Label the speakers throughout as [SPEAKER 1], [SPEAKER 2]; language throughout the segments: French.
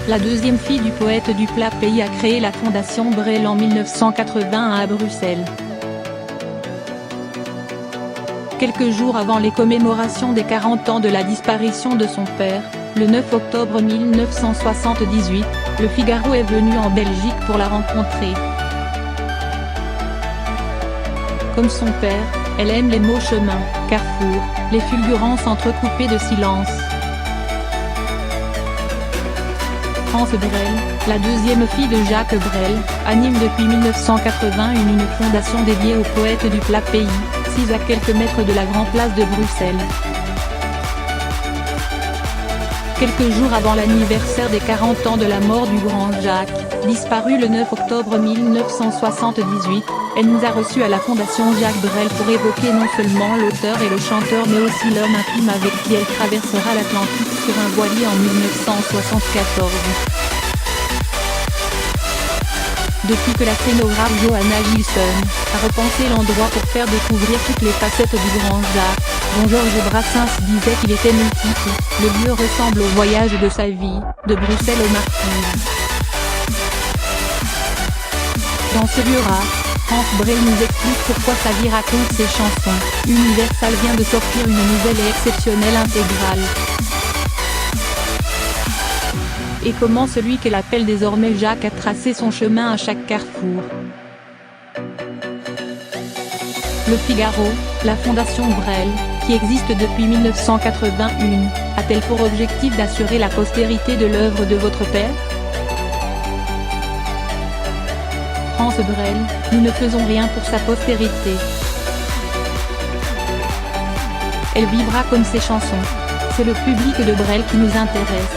[SPEAKER 1] la deuxième fille du poète du plat pays, a créé la Fondation Brel en 1981 à Bruxelles. Quelques jours avant les commémorations des 40 ans de la disparition de son père, le 9 octobre 1978, Le Figaro est venu en Belgique pour la rencontrer. Comme son père, elle aime les mots chemin, carrefour, les fulgurances entrecoupées de silence. France Brel, la deuxième fille de Jacques Brel, anime depuis 1981 une fondation dédiée aux poètes du plat pays, assise à quelques mètres de la Grande Place de Bruxelles. Quelques jours avant l'anniversaire des 40 ans de la mort du grand Jacques, disparu le 9 octobre 1978, elle nous a reçus à la Fondation Jacques Brel pour évoquer non seulement l'auteur et le chanteur mais aussi l'homme intime avec qui elle traversera l'Atlantique sur un voilier en 1974. Depuis que la scénographe Johanna Gilson a repensé l'endroit pour faire découvrir toutes les facettes du grand Jacques, dont Georges Brassens disait qu'il était multiple, le lieu ressemble au voyage de sa vie, de Bruxelles aux Marquises. Dans ce lieu rare, France Brel nous explique pourquoi sa vie raconte ses chansons. Universal vient de sortir une nouvelle et exceptionnelle intégrale. Et comment celui qu'elle appelle désormais Jacques a tracé son chemin à chaque carrefour. Le Figaro, la Fondation Brel, qui existe depuis 1981, a-t-elle pour objectif d'assurer la postérité de l'œuvre de votre père? France Brel, nous ne faisons rien pour sa postérité. Elle vivra comme ses chansons. C'est le public de Brel qui nous intéresse.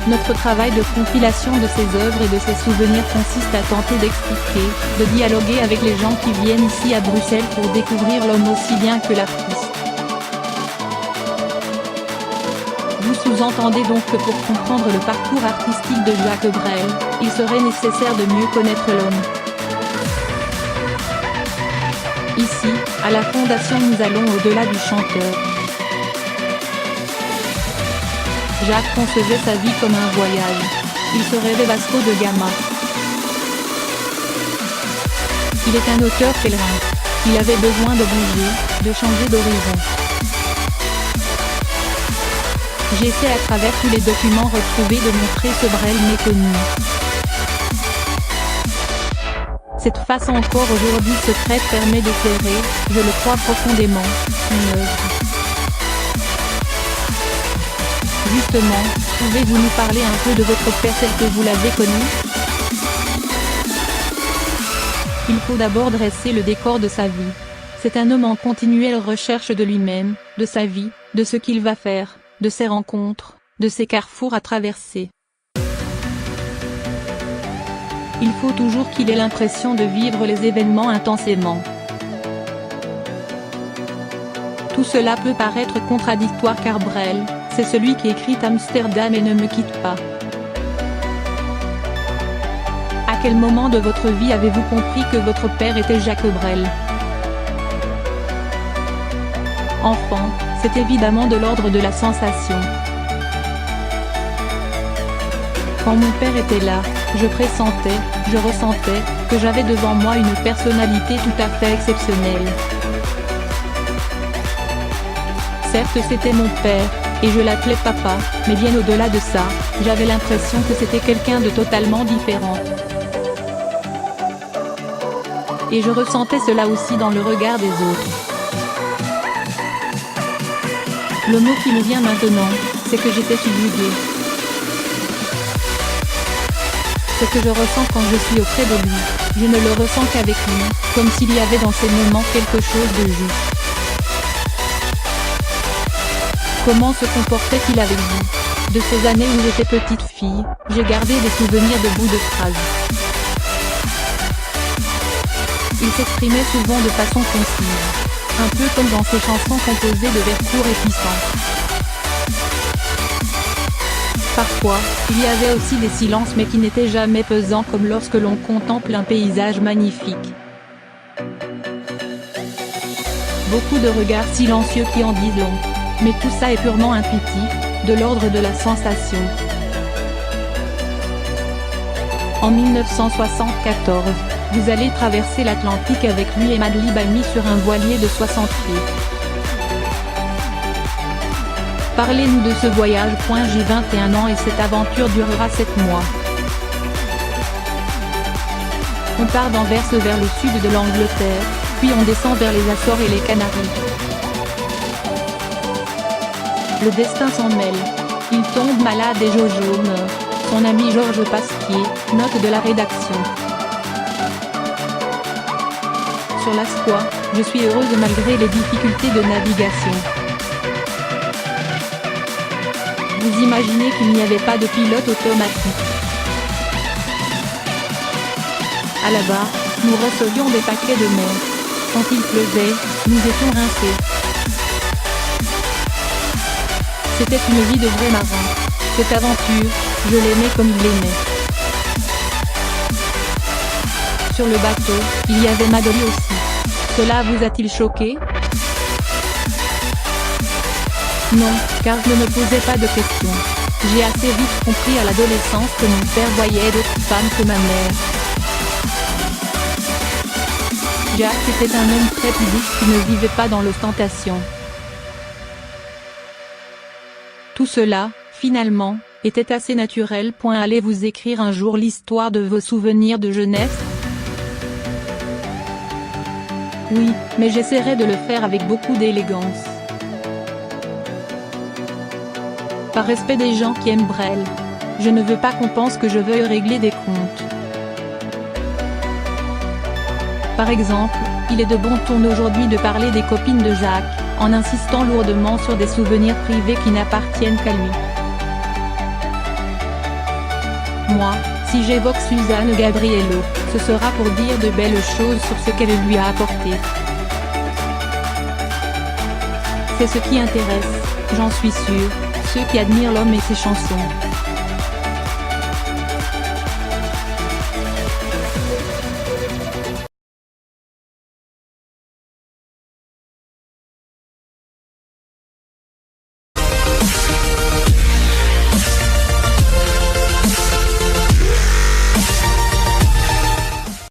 [SPEAKER 1] Notre travail de compilation de ses œuvres et de ses souvenirs consiste à tenter d'expliquer, de dialoguer avec les gens qui viennent ici à Bruxelles pour découvrir l'homme aussi bien que l'artiste. Vous sous-entendez donc que pour comprendre le parcours artistique de Jacques Brel, il serait nécessaire de mieux connaître l'homme. Ici, à la Fondation, nous allons au-delà du chanteur. Jacques concevait sa vie comme un voyage. Il se rêvait Vasco de Gama. Il est un auteur pèlerin. Il avait besoin de bouger, de changer d'horizon. J'essaie à travers tous les documents retrouvés de montrer ce Brel méconnu. Cette face encore aujourd'hui secrète permet d'éclairer, je le crois profondément, son œuvre. Justement, pouvez-vous nous parler un peu de votre père tel que vous l'avez connu? Il faut d'abord dresser le décor de sa vie. C'est un homme en continuelle recherche de lui-même, de sa vie, de ce qu'il va faire, de ses rencontres, de ses carrefours à traverser. Il faut toujours qu'il ait l'impression de vivre les événements intensément. Tout cela peut paraître contradictoire car Brel, c'est celui qui écrit Amsterdam et ne me quitte pas. À quel moment de votre vie avez-vous compris que votre père était Jacques Brel? Enfant, c'est évidemment de l'ordre de la sensation. Quand mon père était là, je pressentais, je ressentais, que j'avais devant moi une personnalité tout à fait exceptionnelle. Certes c'était mon père, et je l'appelais papa, mais bien au-delà de ça, j'avais l'impression que c'était quelqu'un de totalement différent. Et je ressentais cela aussi dans le regard des autres. Le mot qui me vient maintenant, c'est que j'étais subjuguée. Ce que je ressens quand je suis auprès de lui, je ne le ressens qu'avec lui, comme s'il y avait dans ces moments quelque chose de juste. Comment se comportait-il avec vous? De ces années où j'étais petite fille, j'ai gardé des souvenirs de bouts de phrases. Il s'exprimait souvent de façon concise, un peu comme dans ses chansons composées de vers courts et puissants. Parfois, il y avait aussi des silences mais qui n'étaient jamais pesants comme lorsque l'on contemple un paysage magnifique. Beaucoup de regards silencieux qui en disent long. Mais tout ça est purement intuitif, de l'ordre de la sensation. En 1974, vous allez traverser l'Atlantique avec lui et Madlib Ami sur un voilier de 60 pieds. Parlez-nous de ce voyage. J'ai 21 ans et cette aventure durera 7 mois. On part d'Anvers vers le sud de l'Angleterre, puis on descend vers les Açores et les Canaries. Le destin s'en mêle. Il tombe malade et Jojo meurt. Son ami Georges Pasquier, note de la rédaction. Sur la Squois, je suis heureuse malgré les difficultés de navigation. Vous imaginez qu'il n'y avait pas de pilote automatique. À la barre, nous recevions des paquets de mer. Quand il pleuvait, nous étions rincés. C'était une vie de vrai marin. Cette aventure, je l'aimais comme il l'aimait. Sur le bateau, il y avait Madoli aussi. Cela vous a-t-il choqué? Non, car je ne me posais pas de questions. J'ai assez vite compris à l'adolescence que mon père voyait d'autres femmes que ma mère. Jacques était un homme très pudique qui ne vivait pas dans l'ostentation. Tout cela, finalement, était assez naturel. Allez-vous écrire un jour l'histoire de vos souvenirs de jeunesse? Oui, mais j'essaierai de le faire avec beaucoup d'élégance. Par respect des gens qui aiment Brel. Je ne veux pas qu'on pense que je veuille régler des comptes. Par exemple, il est de bon ton aujourd'hui de parler des copines de Jacques, en insistant lourdement sur des souvenirs privés qui n'appartiennent qu'à lui. Moi, si j'évoque Suzanne Gabriello, ce sera pour dire de belles choses sur ce qu'elle lui a apporté. C'est ce qui intéresse, j'en suis sûre, ceux qui admirent l'homme et ses chansons.